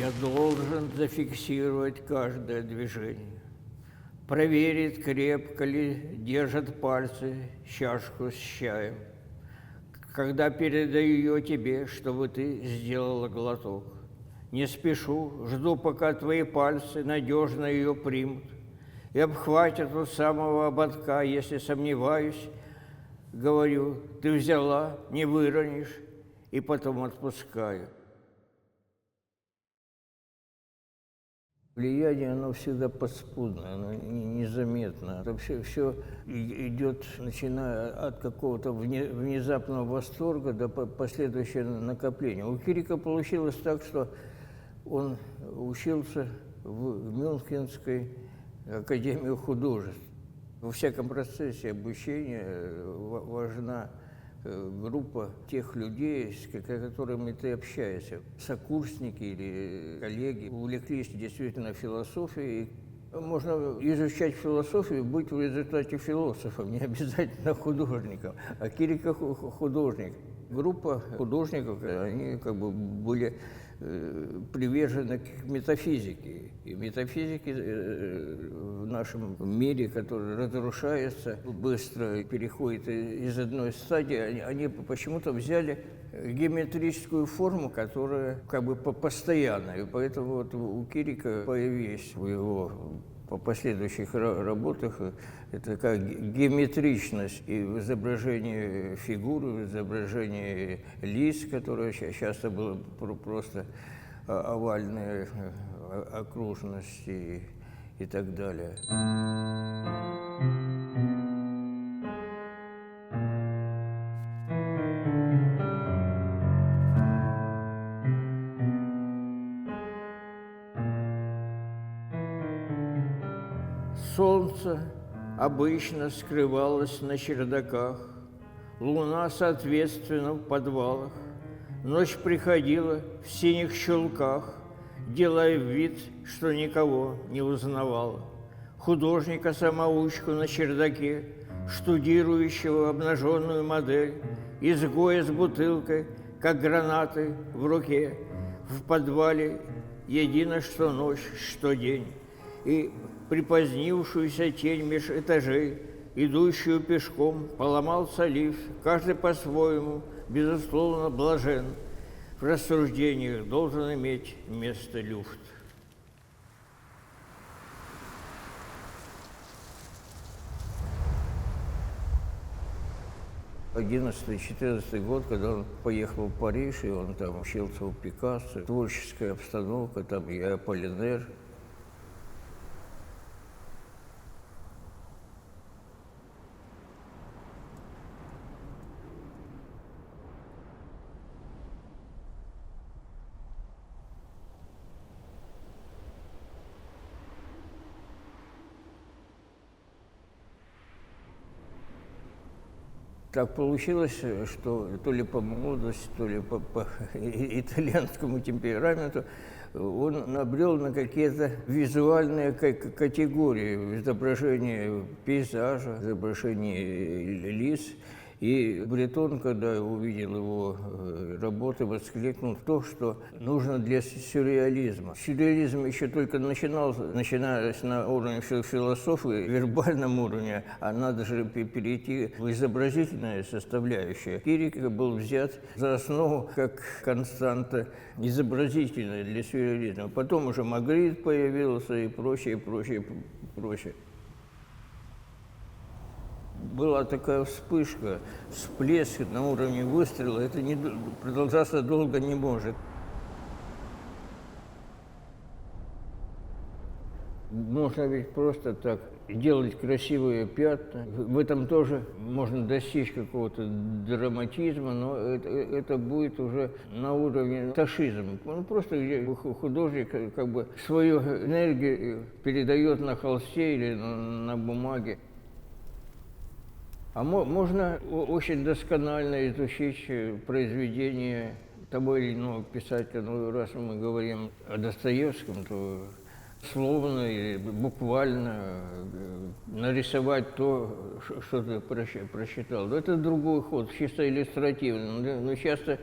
Я должен зафиксировать каждое движение, проверить, крепко ли держат пальцы чашку с чаем, когда передаю ее тебе, чтобы ты сделала глоток. Не спешу, жду, пока твои пальцы надежно ее примут и обхватят у самого ободка. Если сомневаюсь, говорю, ты взяла, не выронишь, и потом отпускаю. Влияние, оно всегда подспудное, оно незаметно. Это все идет, начиная от какого-то внезапного восторга до последующего накопления. У Кирика получилось так, что он учился в Мюнхенской академии художеств. Во всяком процессе обучения важна группа тех людей, с которыми ты общаешься. Сокурсники или коллеги увлеклись действительно философией. Можно изучать философию, быть в результате философом, не обязательно художником. А Кирика художник. Группа художников, они как бы были привержены к метафизике. И метафизики в нашем мире, который разрушается, быстро переходит из одной стадии, они почему-то взяли геометрическую форму, которая как бы постоянная. И поэтому вот у Кирика появились в его по последующих работах это такая геометричность и в изображении фигуры, в изображении лиц, которые часто было просто овальные окружности и так далее. Солнце обычно скрывалось на чердаках, луна, соответственно, в подвалах. Ночь приходила в синих чулках, делая вид, что никого не узнавала. Художника-самоучку на чердаке, штудирующего обнаженную модель, изгоя с бутылкой, как гранаты в руке, в подвале едино что ночь, что день. И припозднившуюся тень меж этажей, идущую пешком, поломался лифт, каждый по-своему, безусловно, блажен. В рассуждениях должен иметь место люфт. В 11-14 год, когда он поехал в Париж, и он там учился у Пикассо, творческая обстановка, там и Аполлинер. Так получилось, что то ли по молодости, то ли по итальянскому темпераменту он набрел на какие-то визуальные категории в изображении пейзажа, изображении лиц. И Бретон, когда увидел его работы, воскликнул то, что нужно для сюрреализма. Сюрреализм еще только начинаясь на уровне философии, вербальном уровне, а надо же перейти в изобразительную составляющую. Кирик был взят за основу как константа изобразительная для сюрреализма. Потом уже Магрит появился и прочее, прочее, прочее. Была такая вспышка, всплеск на уровне выстрела, это продолжаться долго не может. Можно ведь просто так делать красивые пятна. В этом тоже можно достичь какого-то драматизма, но это будет уже на уровне ташизма. Ну, просто где художник как бы свою энергию передает на холсте или на бумаге. А можно очень досконально изучить произведение того или иного писателя. Ну, раз мы говорим о Достоевском, то словно или буквально нарисовать то, что ты прочитал. Это другой ход, чисто иллюстративный, но часто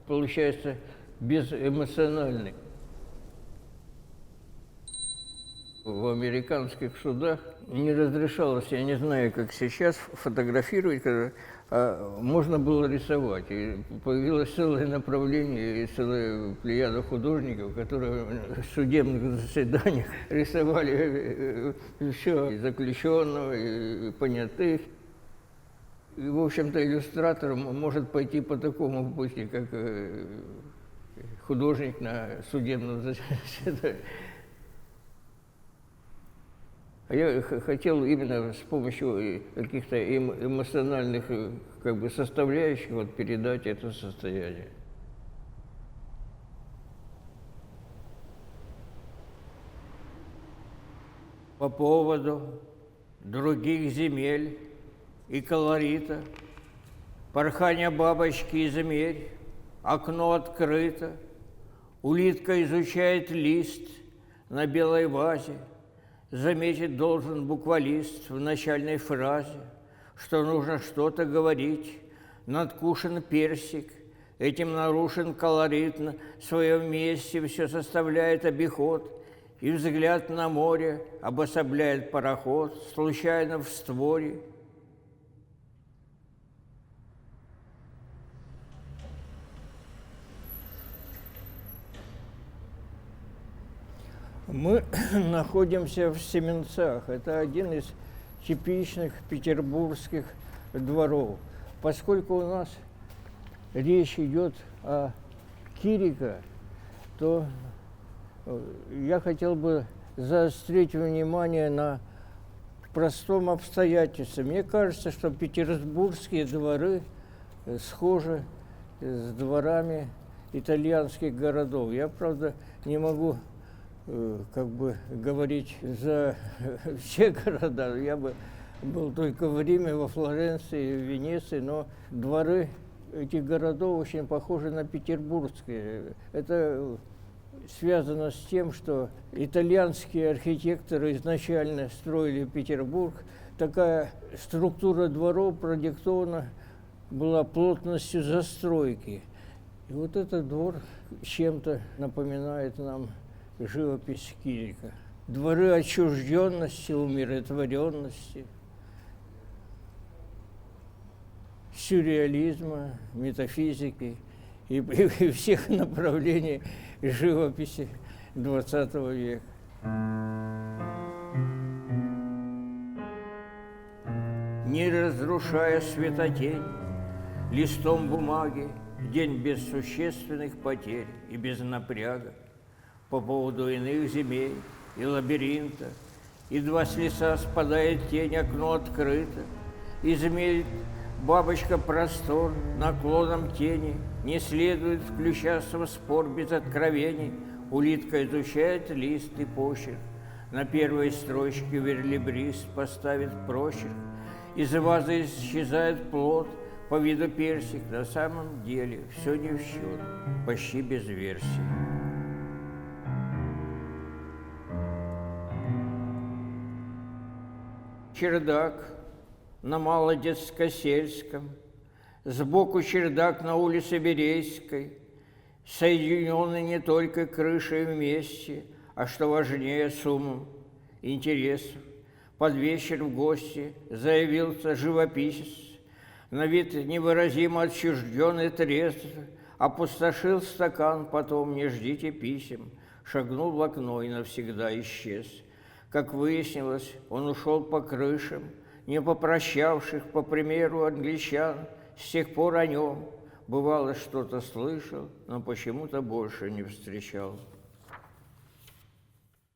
получается безэмоциональный. В американских судах не разрешалось, я не знаю, как сейчас, фотографировать, можно было рисовать. И появилось целое направление и целая плеяда художников, которые в судебных заседаниях рисовали все, и заключенного, и понятых. И, в общем-то, иллюстратор может пойти по такому пути, как художник на судебном заседании. А я хотел именно с помощью каких-то эмоциональных составляющих передать это состояние. По поводу других земель и колорита, порхание бабочки измерь, окно открыто, улитка изучает лист на белой вазе. Заметить должен буквалист в начальной фразе, что нужно что-то говорить. Надкушен персик, этим нарушен колорит, на своем месте все составляет обиход, и взгляд на море обособляет пароход, случайно в створе. Мы находимся в Семенцах. Это один из типичных петербургских дворов. Поскольку у нас речь идет о Кирико, то я хотел бы заострить внимание на простом обстоятельстве. Мне кажется, что петербургские дворы схожи с дворами итальянских городов. Я, правда, не могу говорить за все города. Я был только в Риме, во Флоренции, в Венеции, но дворы этих городов очень похожи на петербургские. Это связано с тем, что итальянские архитекторы изначально строили Петербург. Такая структура дворов продиктована была плотностью застройки. И вот этот двор чем-то напоминает нам живопись Кирико. Дворы отчужденности, умиротворенности, сюрреализма, метафизики и всех направлений живописи XX века. Не разрушая светотень, листом бумаги, день без существенных потерь и без напряга, по поводу иных земель и лабиринта, едва с леса спадает тень, окно открыто, измерит бабочка простор наклоном тени, не следует включаться в спор без откровений, улитка изучает лист и почерк, на первой строчке верлибрист поставит прочерк, из вазы исчезает плод, по виду персик, на самом деле все не в счет, почти без версий. Чердак на Молодецко-сельском, сбоку чердак на улице Берейской, соединенный не только крышей вместе, а, что важнее, суммом интересов. Под вечер в гости заявился живописец, на вид невыразимо отчужденный трезв, опустошил стакан, потом не ждите писем, шагнул в окно и навсегда исчез. Как выяснилось, он ушел по крышам, не попрощавших, по примеру англичан. С тех пор о нем, бывало, что-то слышал, но почему-то больше не встречал.